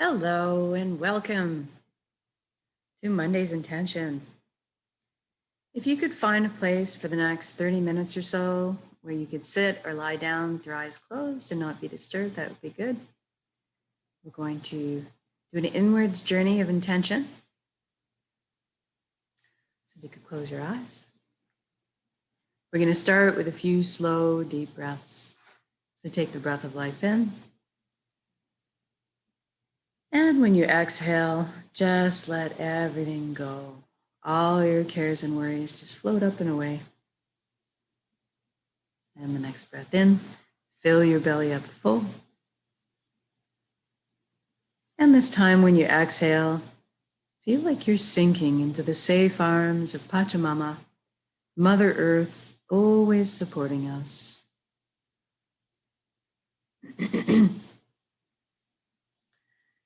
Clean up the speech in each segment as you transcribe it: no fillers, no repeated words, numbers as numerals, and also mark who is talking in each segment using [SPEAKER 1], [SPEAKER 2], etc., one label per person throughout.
[SPEAKER 1] Hello and welcome to Monday's Intention. If you could find a place for the next 30 minutes or so where you could sit or lie down with your eyes closed and not be disturbed, that would be good. We're going to do an inwards journey of intention. So if you could close your eyes. We're going to start with a few slow, deep breaths. So take the breath of life in. And when you exhale, just let everything go. All your cares and worries just float up and away. And the next breath in, fill your belly up full. And this time when you exhale, feel like you're sinking into the safe arms of Pachamama, Mother Earth, always supporting us.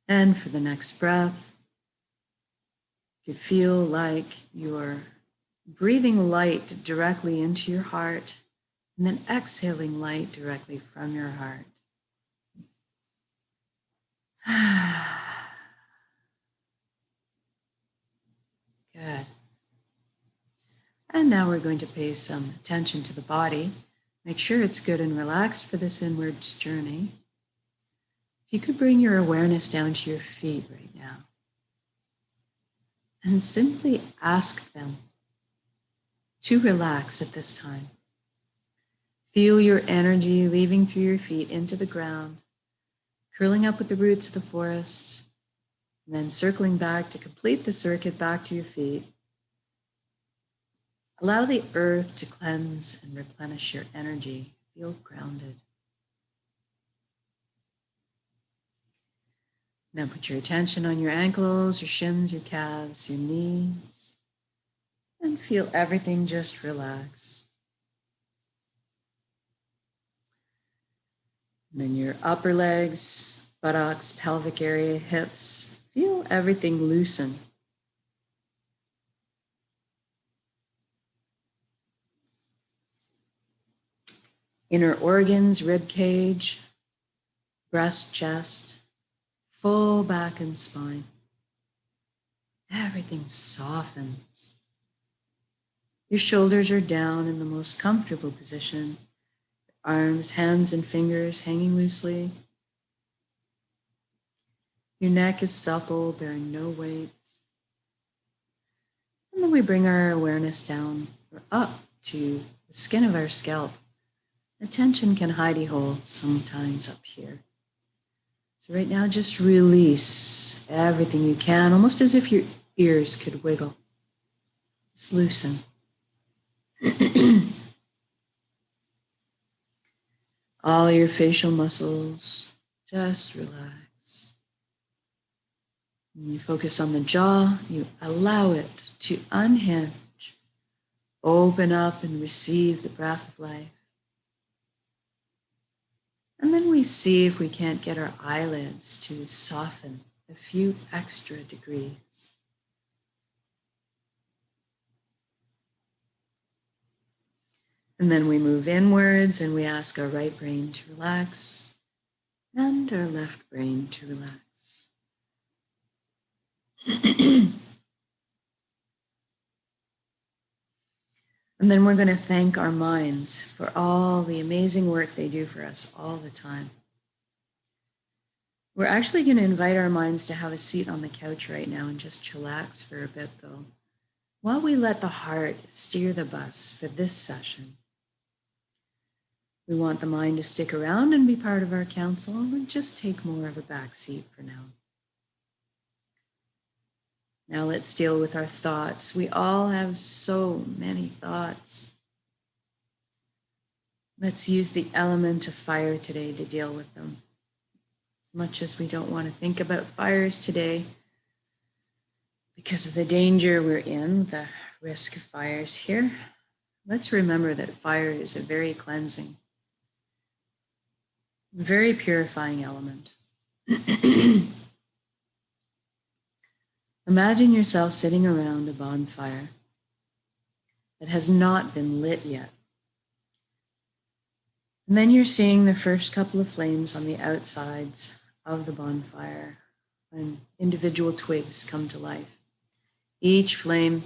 [SPEAKER 1] And for the next breath, you could feel like you're breathing light directly into your heart and then exhaling light directly from your heart. Good. And now we're going to pay some attention to the body. Make sure it's good and relaxed for this inwards journey. If you could bring your awareness down to your feet right now and simply ask them to relax at this time. Feel your energy leaving through your feet into the ground, curling up with the roots of the forest, and then circling back to complete the circuit back to your feet. Allow the earth to cleanse and replenish your energy. Feel grounded. Now put your attention on your ankles, your shins, your calves, your knees, and feel everything just relax. And then your upper legs, buttocks, pelvic area, hips, feel everything loosen. Inner organs, rib cage, breast, chest, full back and spine. Everything softens. Your shoulders are down in the most comfortable position. Arms, hands, and fingers hanging loosely. Your neck is supple, bearing no weight. And then we bring our awareness down or up to the skin of our scalp. Attention can hidey hole sometimes up here. So right now, just release everything you can, almost as if your ears could wiggle. Just loosen. All your facial muscles, just relax. When you focus on the jaw, you allow it to unhinge, open up and receive the breath of life. And then we see if we can't get our eyelids to soften a few extra degrees. And then we move inwards and we ask our right brain to relax and our left brain to relax. And then we're going to thank our minds for all the amazing work they do for us all the time. We're actually going to invite our minds to have a seat on the couch right now and just chillax for a bit, though, while we let the heart steer the bus for this session. We want the mind to stick around and be part of our council and just take more of a back seat for now. Now let's deal with our thoughts. We all have so many thoughts. Let's use the element of fire today to deal with them. As much as we don't want to think about fires today, because of the danger we're in, the risk of fires here, let's remember that fire is a very cleansing, very purifying element. Imagine yourself sitting around a bonfire that has not been lit yet. And then you're seeing the first couple of flames on the outsides of the bonfire, when individual twigs come to life. Each flame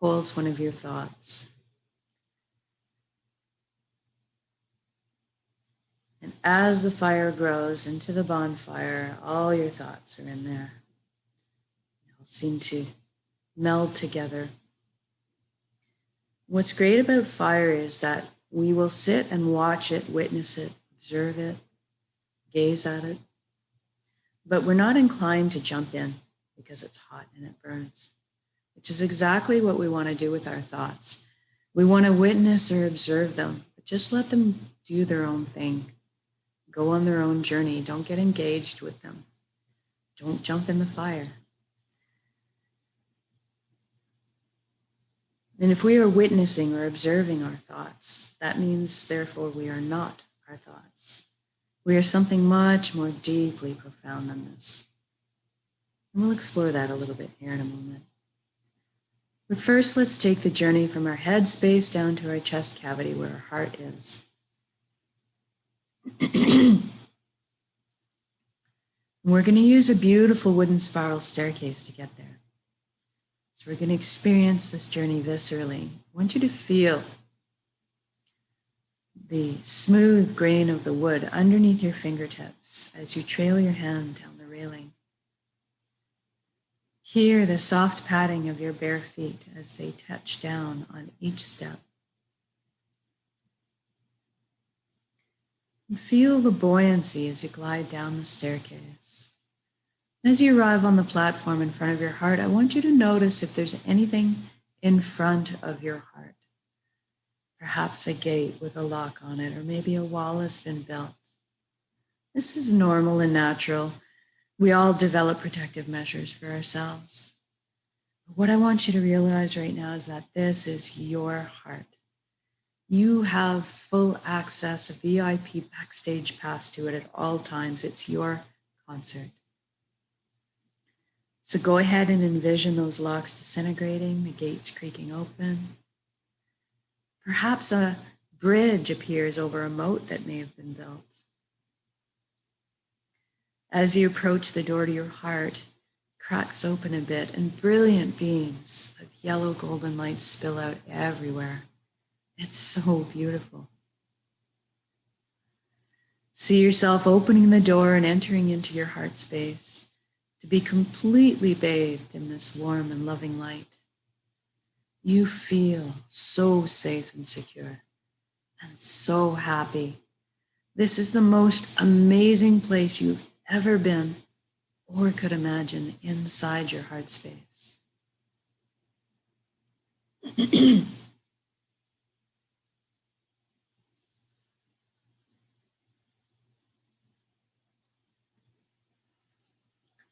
[SPEAKER 1] holds one of your thoughts. And as the fire grows into the bonfire, all your thoughts are in there. They all seem to meld together. What's great about fire is that we will sit and watch it, witness it, observe it, gaze at it. But we're not inclined to jump in because it's hot and it burns, which is exactly what we want to do with our thoughts. We want to witness or observe them, but just let them do their own thing. Go on their own journey. Don't get engaged with them. Don't jump in the fire. And if we are witnessing or observing our thoughts, that means, therefore, we are not our thoughts. We are something much more deeply profound than this. And we'll explore that a little bit here in a moment. But first, let's take the journey from our head space down to our chest cavity where our heart is. We're going to use a beautiful wooden spiral staircase to get there. So we're going to experience this journey viscerally. I want you to feel the smooth grain of the wood underneath your fingertips as you trail your hand down the railing. Hear the soft padding of your bare feet as they touch down on each step. And feel the buoyancy as you glide down the staircase. As you arrive on the platform in front of your heart, I want you to notice if there's anything in front of your heart. Perhaps a gate with a lock on it, or maybe a wall has been built. This is normal and natural. We all develop protective measures for ourselves. What I want you to realize right now is that this is your heart. You have full access, a VIP backstage pass to it at all times. It's your concert. So go ahead and envision those locks disintegrating, the gates creaking open. Perhaps a bridge appears over a moat that may have been built. As you approach the door to your heart, cracks open a bit and brilliant beams of yellow golden light spill out everywhere. It's so beautiful. See yourself opening the door and entering into your heart space to be completely bathed in this warm and loving light. You feel so safe and secure and so happy. This is the most amazing place you've ever been or could imagine inside your heart space.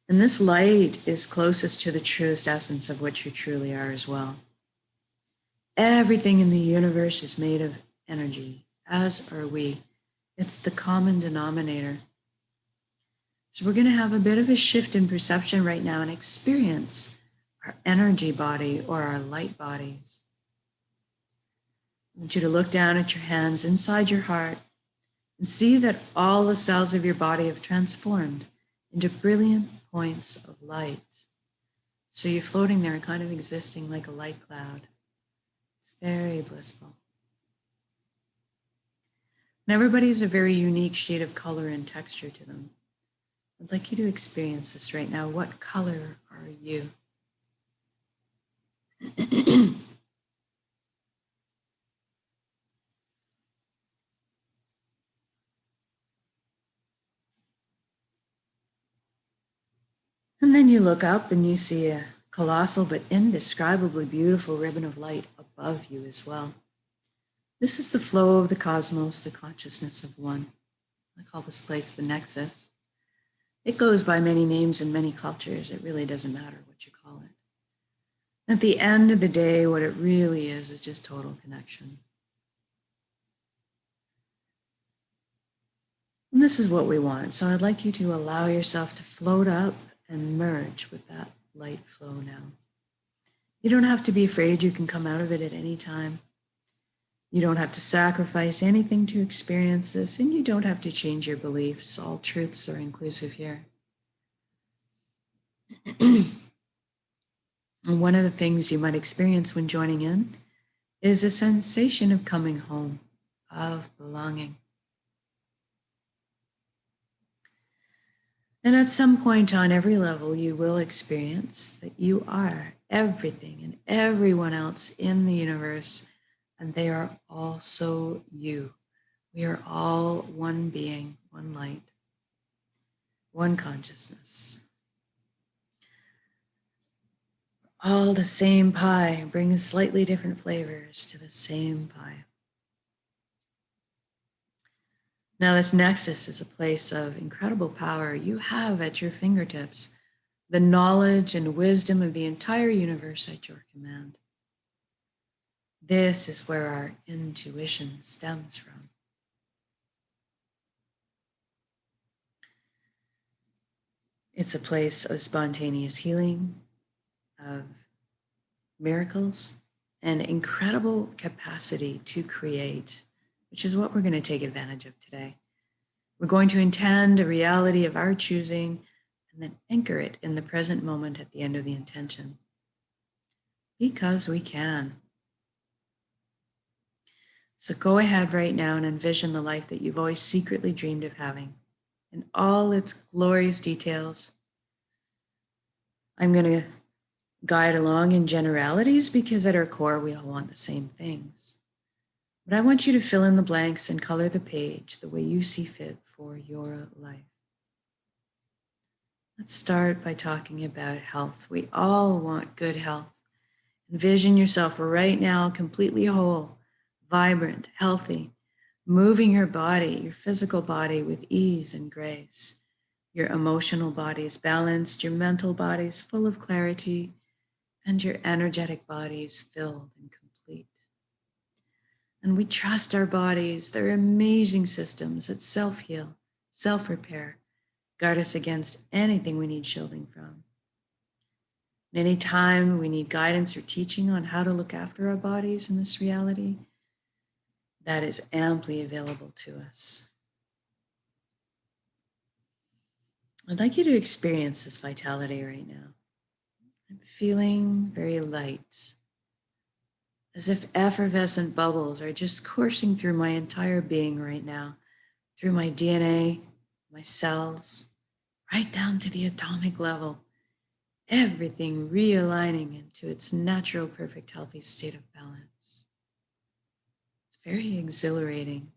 [SPEAKER 1] And this light is closest to the truest essence of what you truly are as well. Everything in the universe is made of energy, as are we. It's the common denominator. So we're going to have a bit of a shift in perception right now and experience our energy body or our light bodies. I want you to look down at your hands inside your heart and see that all the cells of your body have transformed into brilliant points of light. So you're floating there and kind of existing like a light cloud. It's very blissful. And everybody has a very unique shade of color and texture to them. I'd like you to experience this right now. What color are you? And then you look up and you see a colossal but indescribably beautiful ribbon of light above you as well. This is the flow of the cosmos, the consciousness of one. I call this place the Nexus. It goes by many names in many cultures. It really doesn't matter what you call it. At the end of the day, what it really is just total connection. And this is what we want. So I'd like you to allow yourself to float up and merge with that light flow now. You don't have to be afraid. You can come out of it at any time. You don't have to sacrifice anything to experience this, and you don't have to change your beliefs. All truths are inclusive here. And one of the things you might experience when joining in is a sensation of coming home, of belonging. And at some point on every level, you will experience that you are everything and everyone else in the universe, and they are also you. We are all one being, one light, one consciousness. All the same pie brings slightly different flavors to the same pie. Now, this nexus is a place of incredible power. You have at your fingertips the knowledge and wisdom of the entire universe at your command. This is where our intuition stems from. It's a place of spontaneous healing, of miracles, and incredible capacity to create, which is what we're going to take advantage of today. We're going to intend a reality of our choosing and then anchor it in the present moment at the end of the intention. Because we can. So go ahead right now and envision the life that you've always secretly dreamed of having in all its glorious details. I'm going to guide along in generalities because at our core, we all want the same things. But I want you to fill in the blanks and color the page the way you see fit for your life. Let's start by talking about health. We all want good health. Envision yourself right now completely whole, vibrant, healthy, moving your body, your physical body with ease and grace. Your emotional body is balanced, your mental body is full of clarity, and your energetic body is filled and complete. And we trust our bodies. They're amazing systems that self-heal, self-repair, guard us against anything we need shielding from. And anytime we need guidance or teaching on how to look after our bodies in this reality, that is amply available to us. I'd like you to experience this vitality right now. I'm feeling very light, as if effervescent bubbles are just coursing through my entire being right now, through my DNA, my cells, right down to the atomic level, everything realigning into its natural, perfect, healthy state of balance. It's very exhilarating.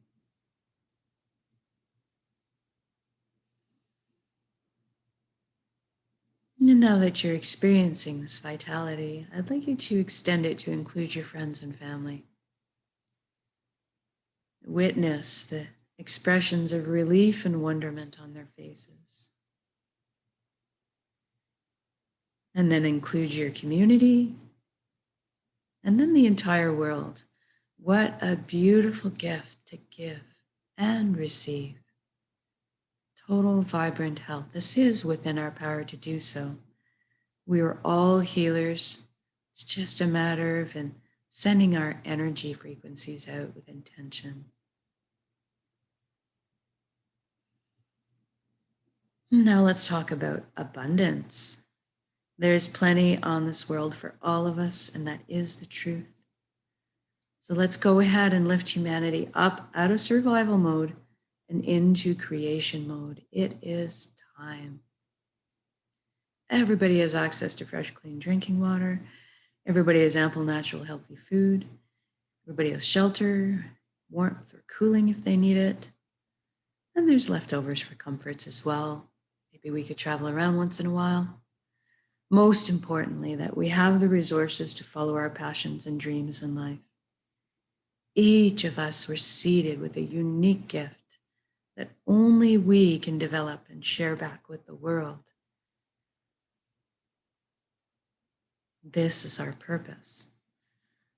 [SPEAKER 1] And now that you're experiencing this vitality, I'd like you to extend it to include your friends and family. Witness the expressions of relief and wonderment on their faces. And then include your community, and then the entire world. What a beautiful gift to give and receive. Total vibrant health. This is within our power to do so. We are all healers. It's just a matter of sending our energy frequencies out with intention. Now let's talk about abundance. There's plenty on this world for all of us, and that is the truth. So let's go ahead and lift humanity up out of survival mode and into creation mode. It is time. Everybody has access to fresh, clean drinking water. Everybody has ample, natural, healthy food. Everybody has shelter, warmth, or cooling if they need it. And there's leftovers for comforts as well. Maybe we could travel around once in a while. Most importantly, that we have the resources to follow our passions and dreams in life. Each of us were seeded with a unique gift that only we can develop and share back with the world. This is our purpose.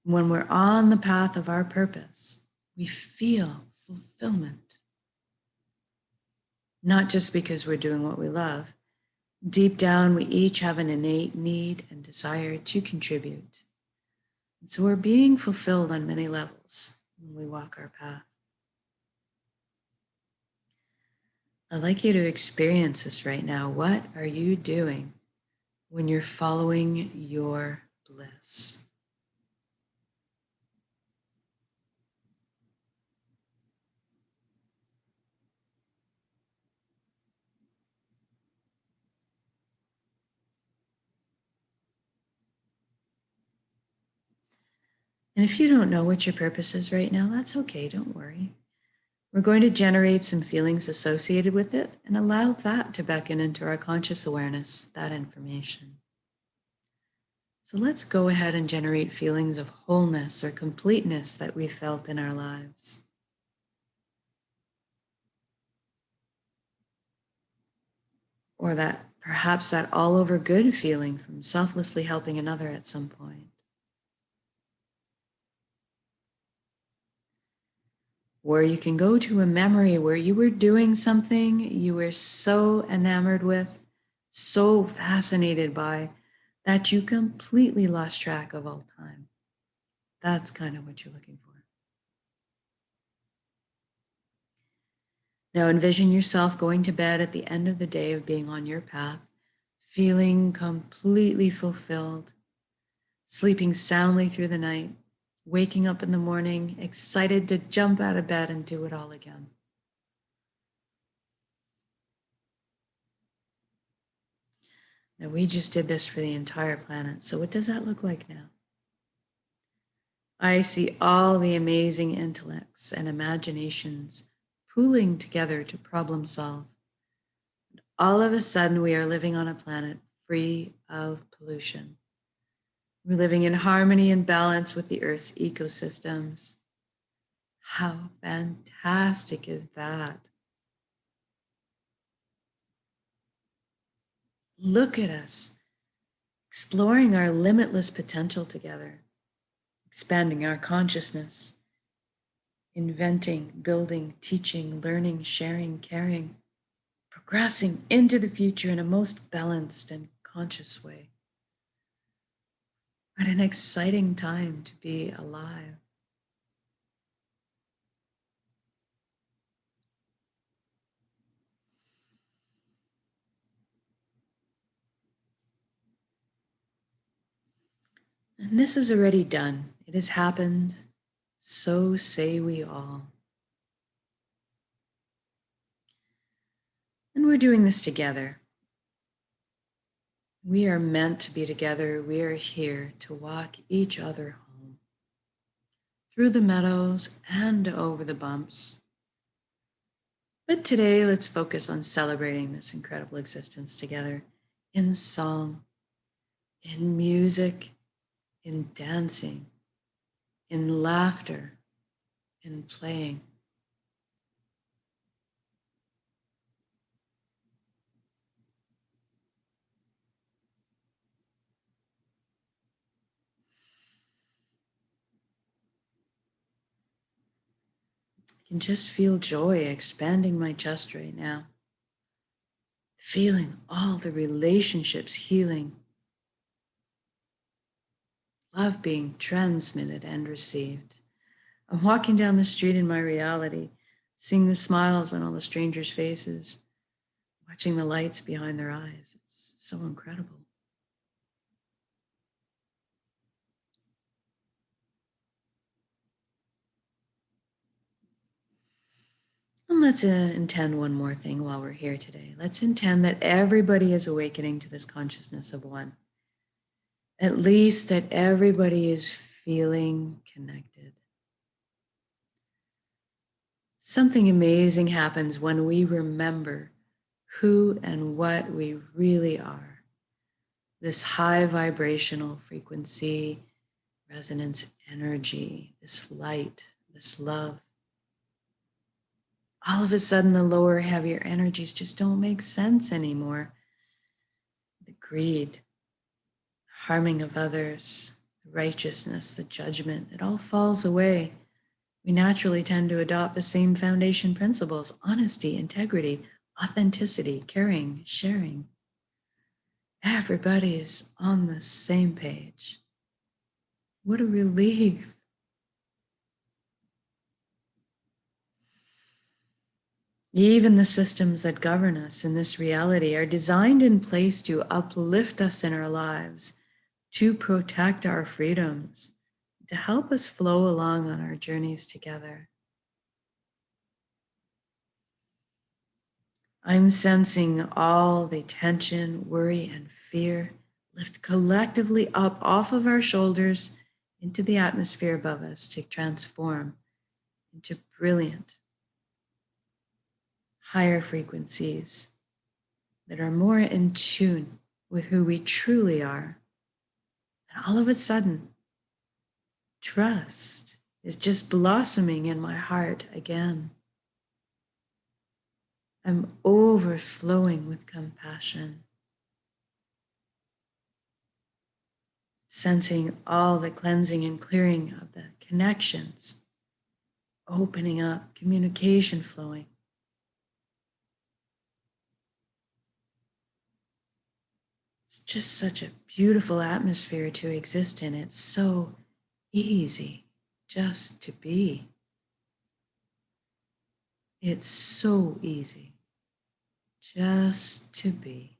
[SPEAKER 1] When we're on the path of our purpose, we feel fulfillment. Not just because we're doing what we love. Deep down, we each have an innate need and desire to contribute. And so we're being fulfilled on many levels when we walk our path. I'd like you to experience this right now. What are you doing when you're following your bliss. And if you don't know what your purpose is right now, that's okay, don't worry. We're going to generate some feelings associated with it and allow that to beckon into our conscious awareness, that information. So let's go ahead and generate feelings of wholeness or completeness that we felt in our lives. Or that perhaps that all over good feeling from selflessly helping another at some point. Or you can go to a memory where you were doing something you were so enamored with, so fascinated by, that you completely lost track of all time. That's kind of what you're looking for. Now envision yourself going to bed at the end of the day of being on your path, feeling completely fulfilled, sleeping soundly through the night, waking up in the morning, excited to jump out of bed and do it all again. Now, we just did this for the entire planet. So what does that look like now? I see all the amazing intellects and imaginations pooling together to problem solve. All of a sudden, we are living on a planet free of pollution. We're living in harmony and balance with the Earth's ecosystems. How fantastic is that? Look at us, exploring our limitless potential together, expanding our consciousness, inventing, building, teaching, learning, sharing, caring, progressing into the future in a most balanced and conscious way. What an exciting time to be alive. And this is already done. It has happened. So say we all. And we're doing this together. We are meant to be together. We are here to walk each other home through the meadows and over the bumps. But today, let's focus on celebrating this incredible existence together in song, in music, in dancing, in laughter, in playing. I can just feel joy expanding my chest right now, feeling all the relationships healing, love being transmitted and received. I'm walking down the street in my reality, seeing the smiles on all the strangers' faces, watching the lights behind their eyes. It's so incredible. And let's intend one more thing while we're here today. Let's intend that everybody is awakening to this consciousness of one. At least that everybody is feeling connected. Something amazing happens when we remember who and what we really are. This high vibrational frequency, resonance energy, this light, this love. All of a sudden, the lower, heavier energies just don't make sense anymore. The greed, harming of others, the righteousness, the judgment, it all falls away. We naturally tend to adopt the same foundation principles: honesty, integrity, authenticity, caring, sharing. Everybody is on the same page. What a relief. Even the systems that govern us in this reality are designed in place to uplift us in our lives, to protect our freedoms, to help us flow along on our journeys together. I'm sensing all the tension, worry, and fear lift collectively up off of our shoulders into the atmosphere above us to transform into brilliant, higher frequencies that are more in tune with who we truly are. And all of a sudden, trust is just blossoming in my heart again. I'm overflowing with compassion, sensing all the cleansing and clearing of the connections, opening up, communication flowing. It's just such a beautiful atmosphere to exist in. It's so easy just to be. It's so easy just to be.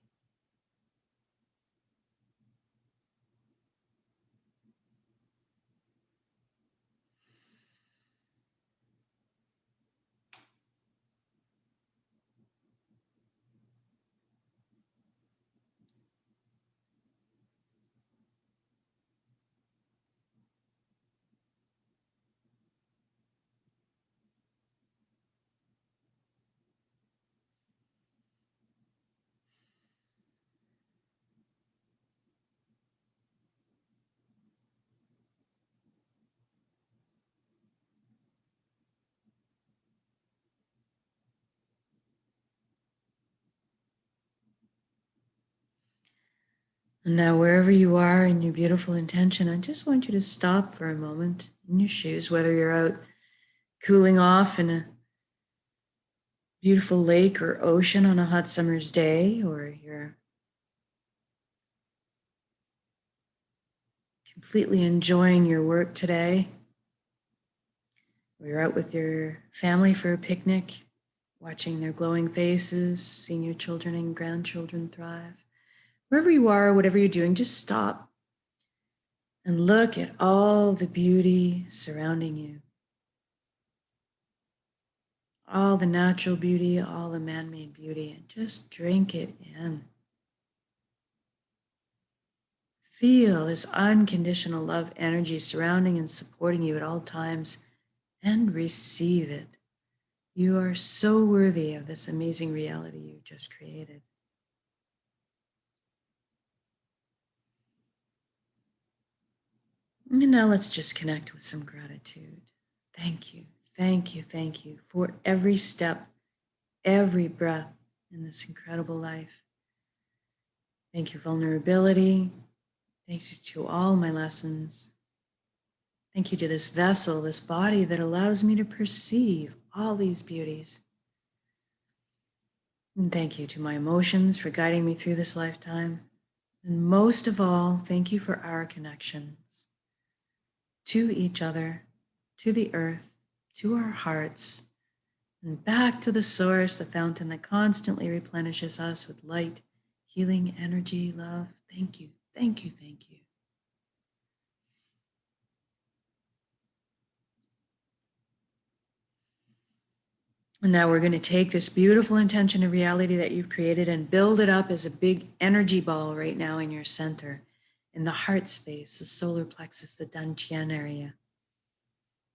[SPEAKER 1] And now, wherever you are in your beautiful intention, I just want you to stop for a moment in your shoes, whether you're out cooling off in a beautiful lake or ocean on a hot summer's day, or you're completely enjoying your work today, or you're out with your family for a picnic, watching their glowing faces, seeing your children and grandchildren thrive. Wherever you are, whatever you're doing, just stop and look at all the beauty surrounding you. All the natural beauty, all the man-made beauty, and just drink it in. Feel this unconditional love energy surrounding and supporting you at all times, and receive it. You are so worthy of this amazing reality you just created. And now let's just connect with some gratitude. Thank you, thank you, thank you for every step, every breath in this incredible life. Thank you, vulnerability. Thank you to all my lessons. Thank you to this vessel, this body that allows me to perceive all these beauties. And thank you to my emotions for guiding me through this lifetime. And most of all, thank you for our connections to each other, to the earth, to our hearts, and back to the source, the fountain that constantly replenishes us with light, healing, energy, love. Thank you, thank you, thank you. And now we're going to take this beautiful intention of reality that you've created and build it up as a big energy ball right now in your center, in the heart space, the solar plexus, the dantian area.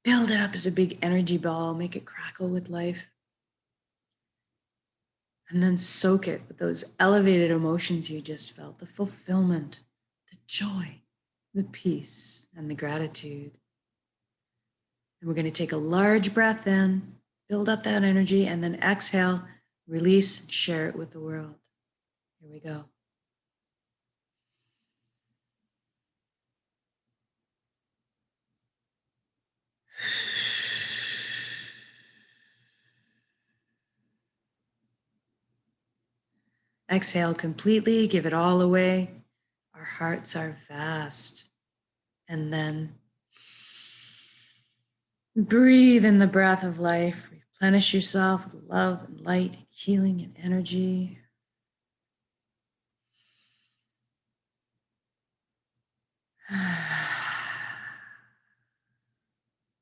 [SPEAKER 1] Build it up as a big energy ball, make it crackle with life. And then soak it with those elevated emotions you just felt, the fulfillment, the joy, the peace, and the gratitude. And we're going to take a large breath in, build up that energy, and then exhale, release, and share it with the world. Here we go. Exhale completely, give it all away. Our hearts are vast. And then breathe in the breath of life, Replenish yourself with love and light, healing and energy.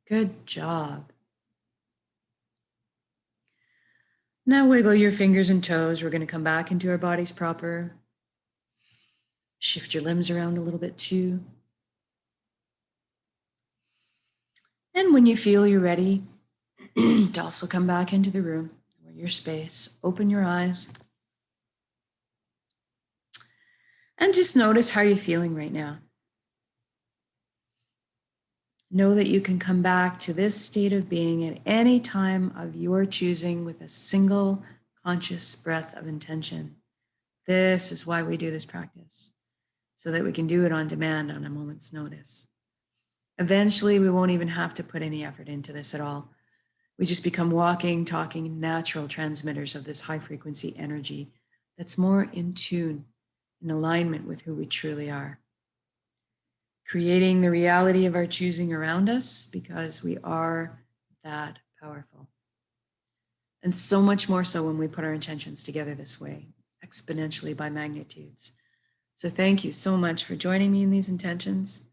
[SPEAKER 1] Good job. Now wiggle your fingers and toes. We're going to come back into our bodies proper. Shift your limbs around a little bit too. And when you feel you're ready to also come back into the room or your space, open your eyes and just notice how you're feeling right now. Know that you can come back to this state of being at any time of your choosing with a single conscious breath of intention. This is why we do this practice, so that we can do it on demand on a moment's notice. Eventually, we won't even have to put any effort into this at all. We just become walking, talking, natural transmitters of this high frequency energy that's more in tune, in alignment with who we truly are. Creating the reality of our choosing around us because we are that powerful. And so much more so when we put our intentions together this way, exponentially by magnitudes. So thank you so much for joining me in these intentions.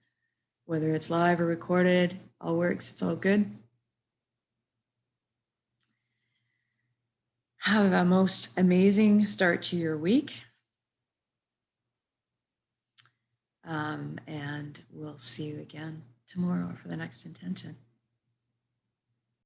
[SPEAKER 1] Whether it's live or recorded, all works, it's all good. Have a most amazing start to your week. And we'll see you again tomorrow for the next intention.